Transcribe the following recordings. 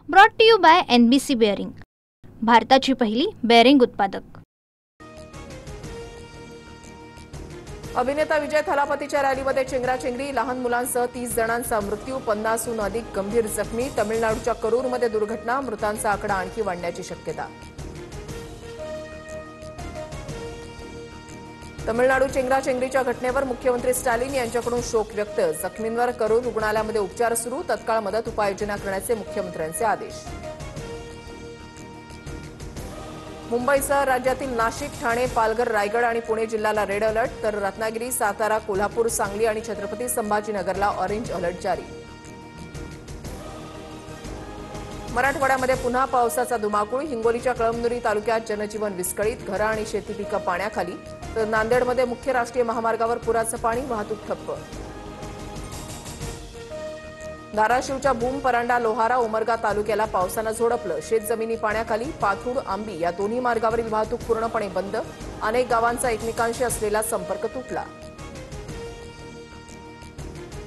Brought to you by NBC bearing, भारताची पहिली bearing उत्पादक। अभिनेता विजय थालापतीच्या रॅलीमध्ये चेंगराचेंगरी, लहान मुलांसह 30 जणांचा मृत्यू, 50हून अधिक गंभीर जखमी। तमिळनाडूच्या करूरमध्ये दुर्घटना, मृतांचा आकडा आणखी वाढण्याची शक्यता। तमिळनाडू चेंगराचेंगरीच्या घटनेवर मुख्यमंत्री स्टॅलिन यांच्याकडून शोक व्यक्त, जखमींवर करूर रुग्णालयामध्ये उपचार सुरू, तत्काळ मदत उपाययोजना करण्याचे मुख्यमंत्र्यांचे आदेश। मुंबईसह राज्यातील नाशिक, ठाणे, पालघर, रायगड आणि पुणे जिल्ह्याला रेड अलर्ट, तर रत्नागिरी, सातारा, कोल्हापूर, सांगली आणि छत्रपती संभाजीनगरला ऑरेंज अलर्ट जारी। मराठवाड्यामध्ये पुन्हा पावसाचा धुमाकूळ, हिंगोलीच्या कळमनुरी तालुक्यात जनजीवन विस्कळीत, घरं आणि शेती पिकं पाण्याखाली, तर नांदेडमध्ये मुख्य राष्ट्रीय महामार्गावर पुराचं पाणी, वाहतूक ठप्प। धाराशिवच्या भूम, परांडा, लोहारा, उमरगा तालुक्याला पावसानं झोडपलं, शेतजमिनी पाण्याखाली, पाथूड, आंबी या दोन्ही मार्गावरील वाहतूक पूर्णपणे बंद, अनेक गावांचा एकमेकांशी असलेला संपर्क तुटला।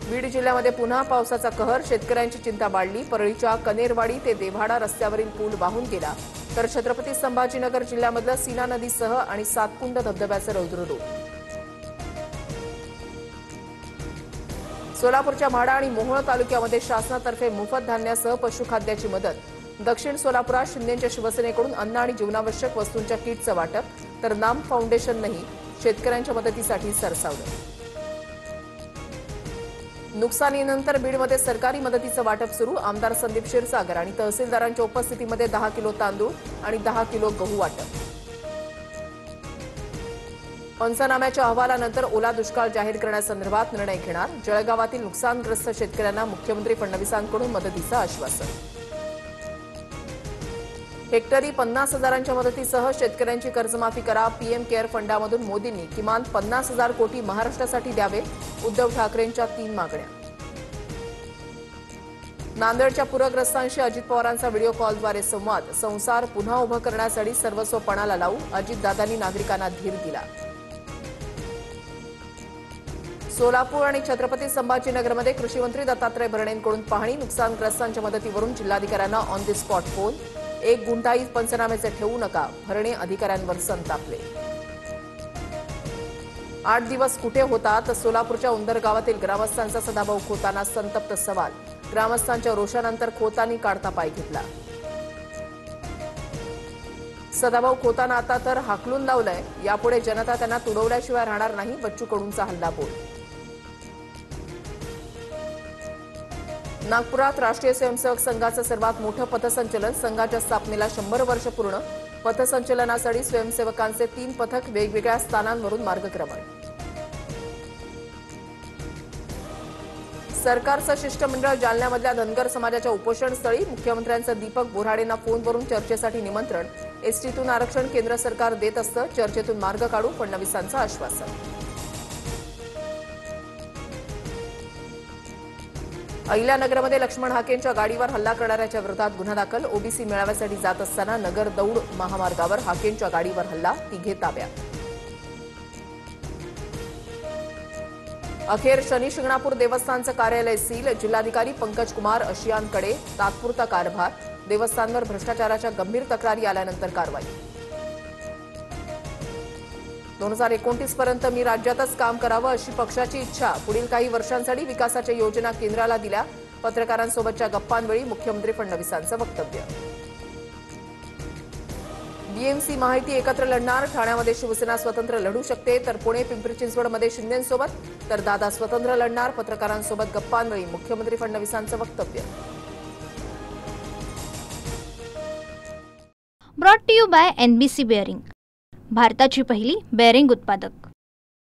बीड जिल्ह्यामध्ये पुन्हा पावसाचा कहर, शेतकऱ्यांची चिंता वाढली, परळीच्या कनेरवाडी ते देव्हाडा रस्त्यावरील पूल वाहून गेला, तर छत्रपती संभाजीनगर जिल्ह्यामधलं सीना नदीसह आणि सातकुंड धबधब्याचं रौद्ररूप। सोलापूरच्या म्हाडा आणि मोहोळ तालुक्यामध्ये शासनातर्फे मोफत धान्यासह पशुखाद्याची मदत, दक्षिण सोलापुरात शिंदेच्या शिवसेनेकडून अन्न आणि जीवनावश्यक वस्तूंच्या किटचं वाटप, तर नाम फाउंडेशननंही शेतकऱ्यांच्या मदतीसाठी सरसावलं। नुकसानीनंतर बीडमध्ये सरकारी मदतीचं वाटप सुरू, आमदार संदीप क्षीरसागर आणि तहसीलदारांच्या उपस्थितीमध्ये 10 किलो तांदूळ आणि 10 किलो गहू वाटप। पंचनाम्याच्या अहवालानंतर ओला दुष्काळ जाहीर करण्यासंदर्भात निर्णय घेणार, जळगावातील नुकसानग्रस्त शेतकऱ्यांना मुख्यमंत्री फडणवीसांकडून मदतीचं आश्वासन। हेक्टरी 50,000च्या मदतीसह शेतकऱ्यांची कर्जमाफी करा, पीएम केअर फंडामधून मोदींनी किमान 50,000 कोटी महाराष्ट्रासाठी द्यावे, उद्धव ठाकरेंच्या 3 मागण्या। नांदेडच्या पूरग्रस्तांशी अजित पवारांचा व्हिडिओ कॉलद्वारे संवाद, संसार पुन्हा उभं करण्यासाठी सर्वस्व पणाला लावू, अजितदादांनी नागरिकांना धीर दिला। सोलापूर आणि छत्रपती संभाजीनगरमध्ये कृषीमंत्री दत्तात्रय भरणेंकडून पाहणी, नुकसानग्रस्तांच्या मदतीवरून जिल्हाधिकाऱ्यांना ऑन द स्पॉट फोन, 1 गुंठाही पंचनाम्याचे ठेवू नका, भरणे अधिकाऱ्यांवर संतापले। 8 दिवस कुठे होता, तर सोलापूरच्या उंदर गावातील ग्रामस्थांचा सदाभाऊ खोतांना संतप्त सवाल, ग्रामस्थांच्या रोषानंतर खोतांनी काढता पाय घेतला। सदाभाऊ खोतांना आता तर हाकलून लावलंय, यापुढे जनता त्यांना तुडवल्याशिवाय राहणार नाही, बच्चू कडूंचा हल्लाबोल। नागपुरात राष्ट्रीय स्वयंसेवक संघाचं सर्वात मोठं पथसंचलन, संघाच्या स्थापनेला 100 वर्ष पूर्ण, पथसंचलनासाठी स्वयंसेवकांचे 3 पथक वेगवेगळ्या स्थानांवरून मार्गक्रमण। सरकारचं शिष्टमंडळ जालन्यामधल्या धनगर समाजाच्या उपोषणस्थळी, मुख्यमंत्र्यांचं दीपक बोऱ्हाडेंना फोनवरून चर्चेसाठी निमंत्रण, एसटीतून आरक्षण केंद्र सरकार देत असतं, चर्चेतून मार्ग काढू, फडणवीसांचं आश्वासन। अहिल्यानगरमध्ये लक्ष्मण हाकेंच्या गाडीवर हल्ला करणाऱ्याच्या विरोधात गुन्हा दाखल, ओबीसी मेळाव्यासाठी जात असताना नगर दौड महामार्गावर हाकेंच्या गाडीवर हल्ला, 3 ताब्यात। अखेर शनी शिंगणापूर देवस्थानचं कार्यालय सील, जिल्हाधिकारी पंकज कुमार अशियांकडे तात्पुरता कारभार, देवस्थानवर भ्रष्टाचाराच्या गंभीर तक्रारी आल्यानंतर कारवाई। 2029 पर्यंत मी राज्यातच काम करावं अशी पक्षाची इच्छा, पुढील काही वर्षांसाठी विकासाच्या योजना केंद्राला दिल्या, पत्रकारांसोबतच्या गप्पांवेळी मुख्यमंत्री फडणवीसांचं वक्तव्य। बीएमसी माहिती एकत्र लढणार, ठाण्यामध्ये शिवसेना स्वतंत्र लढू शकते, तर पुणे पिंपरी चिंचवडमध्ये शिंदेंसोबत, तर दादा स्वतंत्र लढणार, पत्रकारांसोबत गप्पांवेळी मुख्यमंत्री फडणवीसांचं वक्तव्य। Brought to you by NBC bearing, भारताची पहिली बेअरिंग उत्पादक।